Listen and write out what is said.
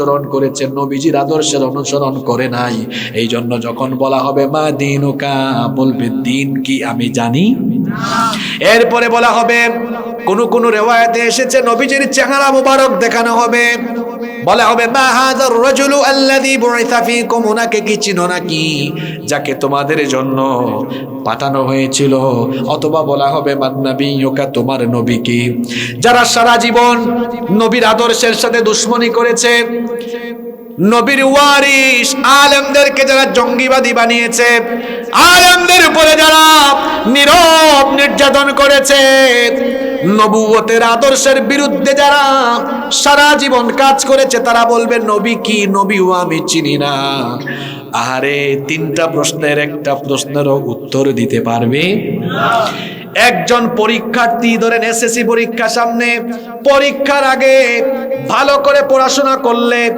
অনুসরণ করেছে, নবীজির আদর্শের অনুসরণ করে নাই। এই জন্য যখন বলা হবে মা দীনুকা, বলবে দিন কি আমি জানি। এরপরে বলা হবে, কোন রিওয়ায়াতে এসেছে নবীজির চেহারা মুবারক দেখানো হবে, বলা হবে মা হাযার রাজুলু আল্লাযী বুইসা ফীকুম, উনাকে কি চিনো নাকি, যাকে তোমাদের জন্য পাঠানো হয়েছিল। অথবা বলা হবে মান নাবিয়্যুকা, তোমার নবী কি। যারা সারা জীবন নবীর আদর্শের সাথে দুশমনি করেছে, নবীর ওয়ারিস আলেমদেরকে যারা জঙ্গিবাদী বানিয়েছে, আলেমদের উপরে যারা নীরব নির্যাতন করেছে, নবুয়তের আদর্শের বিরুদ্ধে যারা সারা জীবন কাজ করেছে, তারা বলবে নবী কি, নবীও আমি চিনি না। আরে তিনটা প্রশ্নের একটা প্রশ্নেরও উত্তর দিতে পারবে না। একজন পরীক্ষার্থী, ধরেন এসএসসি পরীক্ষা সামনে, পরীক্ষার আগে ভালো করে পড়াশোনা করলে